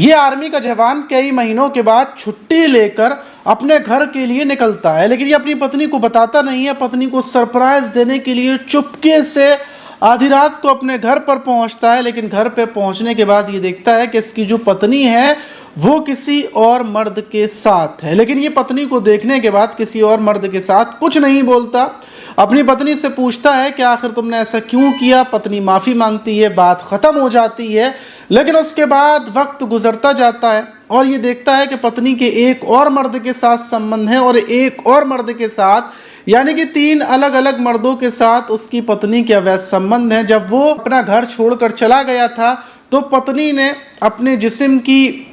ये आर्मी का जवान कई महीनों के बाद छुट्टी लेकर अपने घर के लिए निकलता है, लेकिन ये अपनी पत्नी को बताता नहीं है। पत्नी को सरप्राइज देने के लिए चुपके से आधी रात को अपने घर पर पहुंचता है, लेकिन घर पे पहुंचने के बाद ये देखता है कि इसकी जो पत्नी है वो किसी और मर्द के साथ है। लेकिन ये पत्नी को देखने के बाद किसी और मर्द के साथ कुछ नहीं बोलता। अपनी पत्नी से पूछता है कि आखिर तुमने ऐसा क्यों किया। पत्नी माफ़ी मांगती है, बात ख़त्म हो जाती है। लेकिन उसके बाद वक्त गुजरता जाता है और ये देखता है कि पत्नी के एक और मर्द के साथ संबंध है और एक और मर्द के साथ, यानी कि 3 अलग अलग मर्दों के साथ उसकी पत्नी के अवैध संबंध है। जब वो अपना घर छोड़कर चला गया था तो पत्नी ने अपने जिस्म की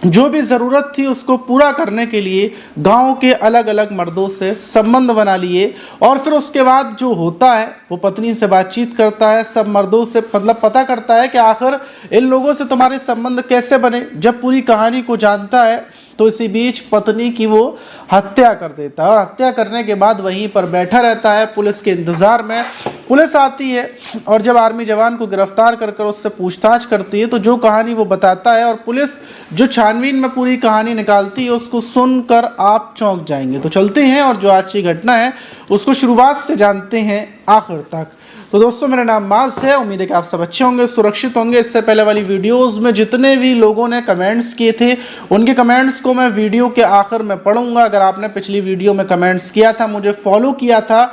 जो भी ज़रूरत थी उसको पूरा करने के लिए गांव के अलग अलग मर्दों से संबंध बना लिए। और फिर उसके बाद जो होता है वो पत्नी से बातचीत करता है, सब मर्दों से मतलब पता करता है कि आखिर इन लोगों से तुम्हारे संबंध कैसे बने। जब पूरी कहानी को जानता है तो इसी बीच पत्नी की वो हत्या कर देता है और हत्या करने के बाद वहीं पर बैठा रहता है पुलिस के इंतज़ार में। पुलिस आती है और जब आर्मी जवान को गिरफ्तार कर उससे पूछताछ करती है तो जो कहानी वो बताता है और पुलिस जो छानबीन में पूरी कहानी निकालती है उसको सुनकर आप चौंक जाएंगे। तो चलते हैं और जो आज की घटना है उसको शुरुआत से जानते हैं आखिर तक। तो दोस्तों, मेरा नाम माज है, उम्मीद है कि आप सब अच्छे होंगे, सुरक्षित होंगे। इससे पहले वाली वीडियोस में जितने भी लोगों ने कमेंट्स किए थे उनके कमेंट्स को मैं वीडियो के आखिर में पढ़ूंगा। अगर आपने पिछली वीडियो में कमेंट्स किया था, मुझे फॉलो किया था,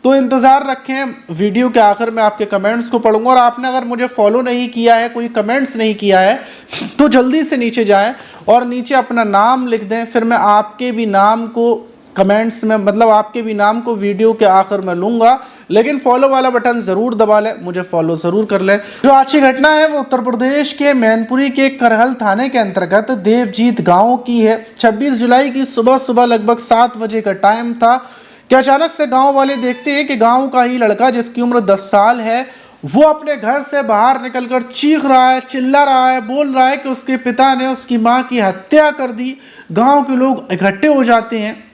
तो इंतज़ार रखें, वीडियो के आखिर में आपके कमेंट्स को पढ़ूंगा। और आपने अगर मुझे फॉलो नहीं किया है, कोई कमेंट्स नहीं किया है, तो जल्दी से नीचे जाएँ और नीचे अपना नाम लिख दें। फिर मैं आपके भी नाम को कमेंट्स में मतलब आपके भी नाम को वीडियो के आखिर में लूँगा। लेकिन फॉलो वाला बटन ज़रूर दबा लें, मुझे फॉलो ज़रूर कर लें। जो आज की घटना है वो उत्तर प्रदेश के मैनपुरी के करहल थाने के अंतर्गत देवजीत गांव की है। 26 जुलाई की सुबह सुबह लगभग 7 बजे का टाइम था कि अचानक से गांव वाले देखते हैं कि गांव का ही लड़का जिसकी उम्र 10 साल है वो अपने घर से बाहर निकलकर चीख रहा है, चिल्ला रहा है, बोल रहा है कि उसके पिता ने उसकी माँ की हत्या कर दी। गाँव के लोग इकट्ठे हो जाते हैं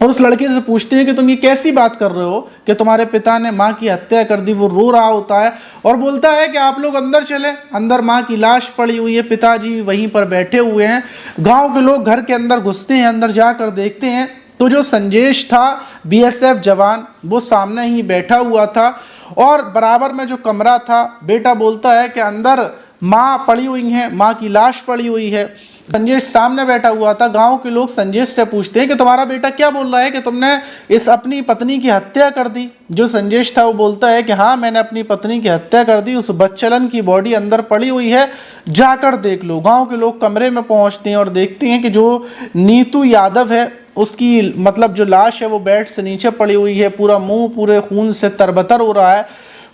और उस लड़के से पूछते हैं कि तुम ये कैसी बात कर रहे हो कि तुम्हारे पिता ने माँ की हत्या कर दी। वो रो रहा होता है और बोलता है कि आप लोग अंदर चलें, अंदर माँ की लाश पड़ी हुई है, पिताजी वहीं पर बैठे हुए हैं। गांव के लोग घर के अंदर घुसते हैं, अंदर जाकर देखते हैं तो जो संजेश था बीएसएफ जवान वो सामने ही बैठा हुआ था और बराबर में जो कमरा था, बेटा बोलता है कि अंदर माँ पड़ी हुई है, माँ की लाश पड़ी हुई है। संजेश सामने बैठा हुआ था। गांव के लोग संजेश से पूछते हैं कि तुम्हारा बेटा क्या बोल रहा है कि तुमने इस अपनी पत्नी की हत्या कर दी। जो संजेश था वो बोलता है कि हाँ, मैंने अपनी पत्नी की हत्या कर दी, उस बच्चलन की बॉडी अंदर पड़ी हुई है, जाकर देख लो। गांव के लोग कमरे में पहुंचते हैं और देखते हैं कि जो नीतू यादव है उसकी मतलब जो लाश है वो बेड से नीचे पड़ी हुई है, पूरा मुंह पूरे खून से तरबतर हो रहा है।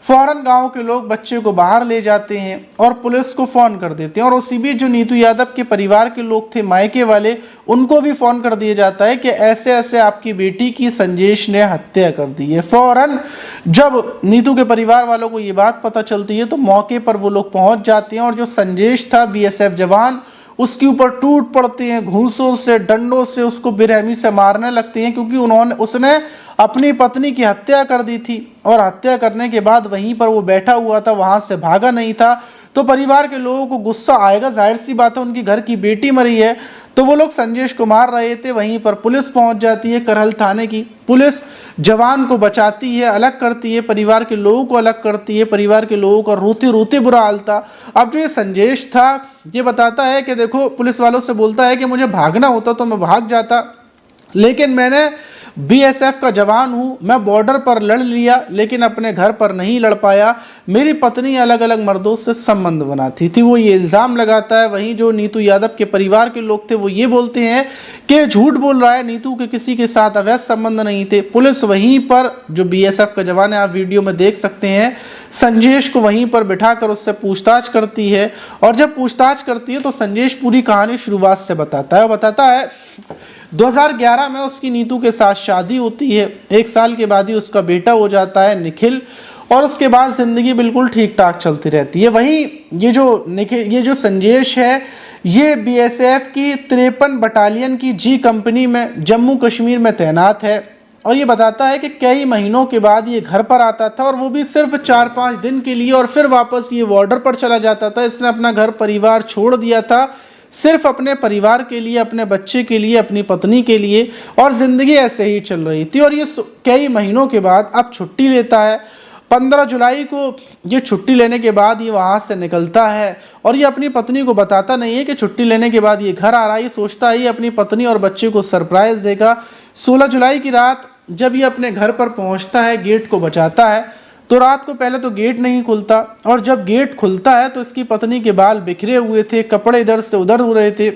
फौरन गांव के लोग बच्चे को बाहर ले जाते हैं और पुलिस को फ़ोन कर देते हैं। और उसी बीच जो नीतू यादव के परिवार के लोग थे, मायके वाले, उनको भी फ़ोन कर दिया जाता है कि ऐसे ऐसे आपकी बेटी की संजेश ने हत्या कर दी है। फ़ौरन जब नीतू के परिवार वालों को ये बात पता चलती है तो मौके पर वो लोग पहुंच जाते हैं और जो संजेश था बीएसएफ जवान उसके ऊपर टूट पड़ते हैं, घूंसों से, डंडों से उसको बेरहमी से मारने लगते हैं, क्योंकि उसने अपनी पत्नी की हत्या कर दी थी और हत्या करने के बाद वहीं पर वो बैठा हुआ था, वहां से भागा नहीं था। तो परिवार के लोगों को गुस्सा आएगा, जाहिर सी बात है, उनकी घर की बेटी मरी है, तो वो लोग संजेश को मार रहे थे। वहीं पर पुलिस पहुंच जाती है, करहल थाने की पुलिस जवान को बचाती है, अलग करती है, परिवार के लोगों को अलग करती है। परिवार के लोगों का रोते रोते बुरा हाल था। अब जो ये संजेश था ये बताता है कि देखो, पुलिस वालों से बोलता है कि मुझे भागना होता तो मैं भाग जाता, लेकिन मैंने बीएसएफ का जवान हूँ, मैं बॉर्डर पर लड़ लिया लेकिन अपने घर पर नहीं लड़ पाया। मेरी पत्नी अलग अलग मर्दों से संबंध बनाती थी, वो ये इल्ज़ाम लगाता है। वहीं जो नीतू यादव के परिवार के लोग थे वो ये बोलते हैं कि झूठ बोल रहा है, नीतू के किसी के साथ अवैध संबंध नहीं थे। पुलिस वहीं पर जो बीएसएफ का जवान है, आप वीडियो में देख सकते हैं, संजेश को वहीं पर बिठाकर उससे पूछताछ करती है। और जब पूछताछ करती है तो संजेश पूरी कहानी शुरुआत से बताता है 2011 में उसकी नीतू के साथ शादी होती है। 1 साल के बाद ही उसका बेटा हो जाता है निखिल, और उसके बाद ज़िंदगी बिल्कुल ठीक ठाक चलती रहती है। वहीं ये जो संजेश है ये बीएसएफ की 53 बटालियन की जी कंपनी में जम्मू कश्मीर में तैनात है। और ये बताता है कि कई महीनों के बाद ये घर पर आता था और वो भी सिर्फ 4-5 दिन के लिए, और फिर वापस ये बॉर्डर पर चला जाता था। इसने अपना घर परिवार छोड़ दिया था सिर्फ अपने परिवार के लिए, अपने बच्चे के लिए, अपनी पत्नी के लिए, और ज़िंदगी ऐसे ही चल रही थी। और ये कई महीनों के बाद अब छुट्टी लेता है। 15 जुलाई को ये छुट्टी लेने के बाद ये वहाँ से निकलता है और ये अपनी पत्नी को बताता नहीं है कि छुट्टी लेने के बाद ये घर आ रहा है। ये सोचता है ये अपनी पत्नी और बच्चे को सरप्राइज़ देगा। 16 जुलाई की रात जब ये अपने घर पर पहुँचता है, गेट को बजाता है, तो रात को पहले तो गेट नहीं खुलता, और जब गेट खुलता है तो इसकी पत्नी के बाल बिखरे हुए थे, कपड़े इधर से उधर हो रहे थे।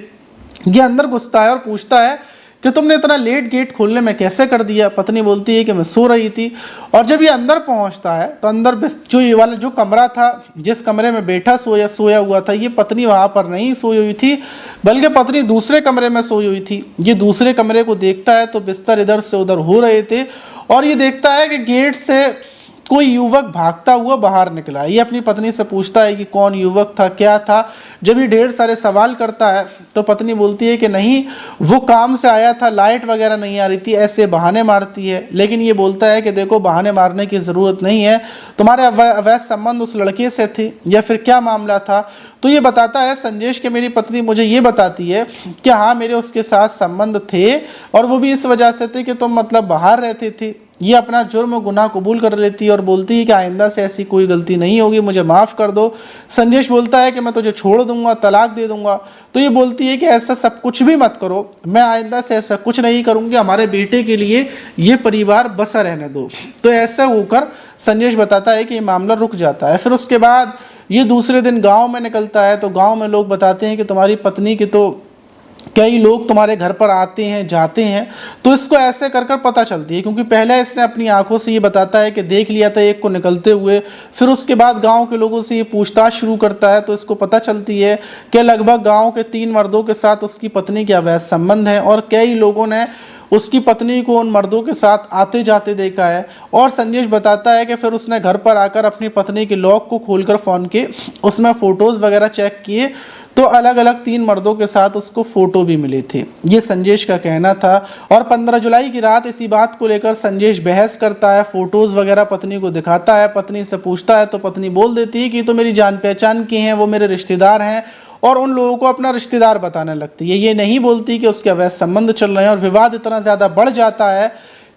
ये अंदर घुसता है और पूछता है कि तुमने इतना लेट गेट खोलने में कैसे कर दिया। पत्नी बोलती है कि मैं सो रही थी। और जब ये अंदर पहुंचता है तो अंदर जो ये वाला जो कमरा था, जिस कमरे में बैठा सोया हुआ था, ये पत्नी वहाँ पर नहीं सोई हुई थी, बल्कि पत्नी दूसरे कमरे में सोई हुई थी। ये दूसरे कमरे को देखता है तो बिस्तर इधर से उधर हो रहे थे, और ये देखता है कि गेट से कोई युवक भागता हुआ बाहर निकला। ये अपनी पत्नी से पूछता है कि कौन युवक था, क्या था। जब ये ढेर सारे सवाल करता है तो पत्नी बोलती है कि नहीं, वो काम से आया था, लाइट वगैरह नहीं आ रही थी, ऐसे बहाने मारती है। लेकिन ये बोलता है कि देखो, बहाने मारने की ज़रूरत नहीं है, तुम्हारे अवैध संबंध उस लड़के से थे या फिर क्या मामला था। तो ये बताता है संजेश कि मेरी पत्नी मुझे ये बताती है कि हाँ, मेरे उसके साथ संबंध थे, और वो भी इस वजह से थे कि तुम मतलब बाहर रहते थे। ये अपना जुर्म गुनाह कबूल कर लेती है और बोलती है कि आइंदा से ऐसी कोई गलती नहीं होगी, मुझे माफ़ कर दो। संजेश बोलता है कि मैं तुझे छोड़ दूंगा, तलाक दे दूंगा। तो ये बोलती है कि ऐसा सब कुछ भी मत करो, मैं आइंदा से ऐसा कुछ नहीं करूंगी, हमारे बेटे के लिए ये परिवार बसा रहने दो। तो ऐसा होकर संजेश बताता है कि ये मामला रुक जाता है। फिर उसके बाद ये दूसरे दिन गाँव में निकलता है, तो गाँव में लोग बताते हैं कि तुम्हारी पत्नी के तो कई लोग तुम्हारे घर पर आते हैं जाते हैं। तो इसको ऐसे कर कर पता चलती है, क्योंकि पहले इसने अपनी आंखों से ये बताता है कि देख लिया था एक को निकलते हुए। फिर उसके बाद गांव के लोगों से ये पूछताछ शुरू करता है, तो इसको पता चलती है कि लगभग गांव के 3 मर्दों के साथ उसकी पत्नी के अवैध संबंध हैं, और कई लोगों ने उसकी पत्नी को उन मर्दों के साथ आते जाते देखा है। और संजेश बताता है कि फिर उसने घर पर आकर अपनी पत्नी के लॉक को खोलकर फ़ोन के उसमें फ़ोटोज़ वगैरह चेक किए, तो अलग अलग 3 मर्दों के साथ उसको फ़ोटो भी मिले थे। ये संजेश का कहना था। और 15 जुलाई की रात इसी बात को लेकर संजेश बहस करता है, फ़ोटोज़ वगैरह पत्नी को दिखाता है, पत्नी से पूछता है तो पत्नी बोल देती है कि तो मेरी जान पहचान के हैं, वो मेरे रिश्तेदार हैं, और उन लोगों को अपना रिश्तेदार बताने लगती है। ये नहीं बोलती कि उसके अवैध संबंध चल रहे हैं। और विवाद इतना ज़्यादा बढ़ जाता है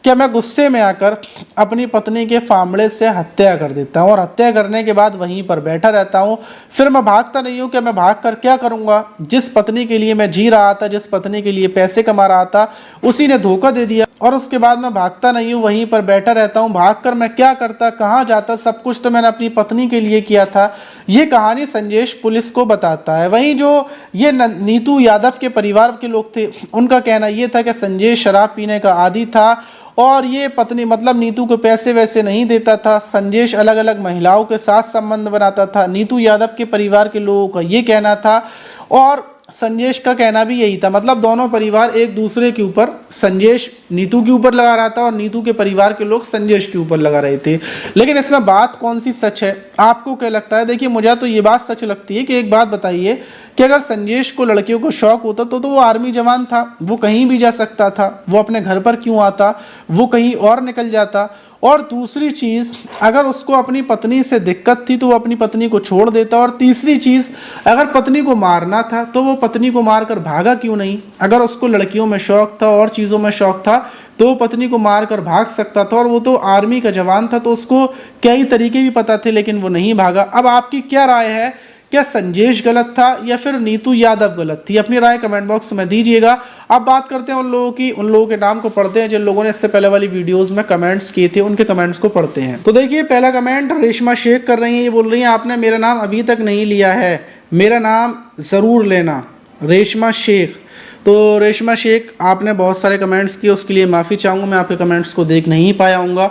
कि मैं गुस्से में आकर अपनी पत्नी के फामड़े से हत्या कर देता हूँ, और हत्या करने के बाद वहीं पर बैठा रहता हूँ। फिर मैं भागता नहीं हूँ कि मैं भाग कर क्या करूँगा। जिस पत्नी के लिए मैं जी रहा था, जिस पत्नी के लिए पैसे कमा रहा था, उसी ने धोखा दे दिया, और उसके बाद मैं भागता नहीं हूँ, वहीं पर बैठा रहता हूँ। भागकर मैं क्या करता, कहाँ जाता, सब कुछ तो मैंने अपनी पत्नी के लिए किया था। ये कहानी संजेश पुलिस को बताता है। वहीं जो ये नीतू यादव के परिवार के लोग थे, उनका कहना ये था कि संजेश शराब पीने का आदी था, और ये पत्नी मतलब नीतू को पैसे वैसे नहीं देता था। संजेश अलग अलग महिलाओं के साथ संबंध बनाता था, नीतू यादव के परिवार के लोगों का ये कहना था, और संजेश का कहना भी यही था। मतलब दोनों परिवार एक दूसरे के ऊपर, संजेश नीतू के ऊपर लगा रहा था और नीतू के परिवार के लोग संजेश के ऊपर लगा रहे थे। लेकिन इसमें बात कौन सी सच है, आपको क्या लगता है? देखिए, मुझे तो ये बात सच लगती है कि एक बात बताइए कि अगर संजेश को लड़कियों को शौक होता तो वो आर्मी जवान था, वो कहीं भी जा सकता था, वो अपने घर पर क्यों आता, वो कहीं और निकल जाता। और दूसरी चीज़, अगर उसको अपनी पत्नी से दिक्कत थी तो वो अपनी पत्नी को छोड़ देता। और तीसरी चीज़, अगर पत्नी को मारना था तो वो पत्नी को मारकर भागा क्यों नहीं? अगर उसको लड़कियों में शौक था और चीज़ों में शौक था तो वो पत्नी को मारकर भाग सकता था, और वो तो आर्मी का जवान था, तो उसको कई तरीके भी पता थे, लेकिन वो नहीं भागा। अब आपकी क्या राय है, क्या संजेश गलत था या फिर नीतू यादव गलत थी? अपनी राय कमेंट बॉक्स में दीजिएगा। अब बात करते हैं उन लोगों की, उन लोगों के नाम को पढ़ते हैं जिन लोगों ने इससे पहले वाली वीडियोस में कमेंट्स किए थे, उनके कमेंट्स को पढ़ते हैं। तो देखिए, पहला कमेंट रेशमा शेख कर रही हैं। ये बोल रही हैं आपने मेरा नाम अभी तक नहीं लिया है, मेरा नाम ज़रूर लेना। रेशमा शेख, तो रेशमा शेख आपने बहुत सारे कमेंट्स किए, उसके लिए माफ़ी चाहूँगा, मैं आपके कमेंट्स को देख नहीं पाया हूँगा।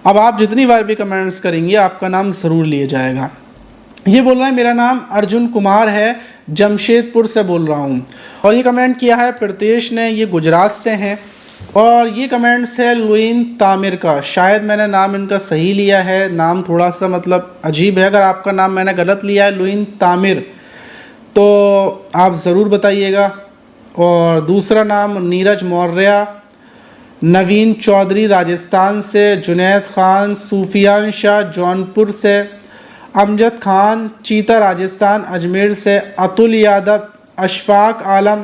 अब आप जितनी बार भी कमेंट्स करेंगे आपका नाम ज़रूर लिया जाएगा। ये बोल रहा है मेरा नाम अर्जुन कुमार है, जमशेदपुर से बोल रहा हूँ। और ये कमेंट किया है प्रीतेश ने, ये गुजरात से हैं। और ये कमेंट्स है लुइन तामिर का, शायद मैंने नाम इनका सही लिया है, नाम थोड़ा सा मतलब अजीब है। अगर आपका नाम मैंने गलत लिया है लुइन तामिर तो आप ज़रूर बताइएगा। और दूसरा नाम नीरज मौर्य, नवीन चौधरी राजस्थान से, जुनैद खान, सूफियान शाह जौनपुर से, अमजद खान चीता राजस्थान अजमेर से, अतुल यादव अशफाक आलम,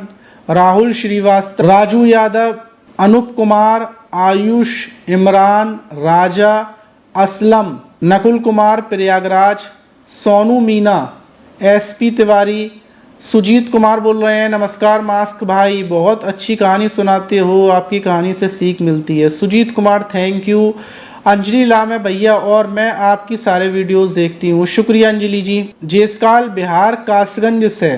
राहुल श्रीवास्तव, राजू यादव, अनूप कुमार, आयुष, इमरान, राजा, असलम, नकुल कुमार प्रयागराज, सोनू मीना, एसपी तिवारी, सुजीत कुमार बोल रहे हैं नमस्कार मास्क भाई, बहुत अच्छी कहानी सुनाते हो, आपकी कहानी से सीख मिलती है। Sujeet Kumar thank you. अंजलि लाम है भैया, और मैं आपकी सारे वीडियोस देखती हूँ, शुक्रिया अंजलि जी। जेसकाल बिहार कासगंज से,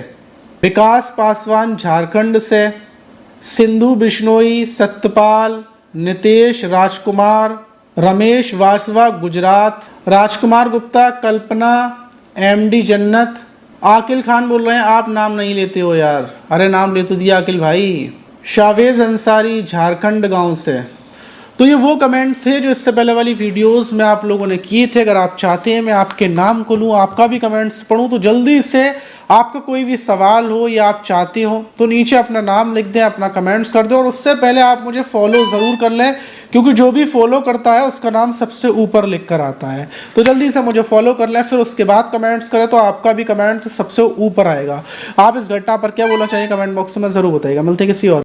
विकास पासवान झारखंड से, सिंधु बिश्नोई, सत्यपाल, नितेश, राजकुमार, रमेश वासवा गुजरात, राजकुमार गुप्ता, कल्पना, एमडी जन्नत, आकिल खान बोल रहे हैं आप नाम नहीं लेते हो यार, अरे नाम ले तो दिया आकिल भाई। शावेज अंसारी झारखंड गांव से। तो ये वो कमेंट थे जो इससे पहले वाली वीडियोस में आप लोगों ने किए थे। अगर आप चाहते हैं मैं आपके नाम को लूँ, आपका भी कमेंट्स पढ़ूँ, तो जल्दी से आपका कोई भी सवाल हो या आप चाहते हो तो नीचे अपना नाम लिख दें, अपना कमेंट्स कर दें, और उससे पहले आप मुझे फॉलो ज़रूर कर लें, क्योंकि जो भी फॉलो करता है उसका नाम सबसे ऊपर लिख कर आता है। तो जल्दी से मुझे फॉलो कर लें, फिर उसके बाद कमेंट्स करें तो आपका भी कमेंट्स सबसे ऊपर आएगा। आप इस घटना पर क्या बोलना चाहिए कमेंट बॉक्स में ज़रूर बताइएगा। मिलते हैं किसी और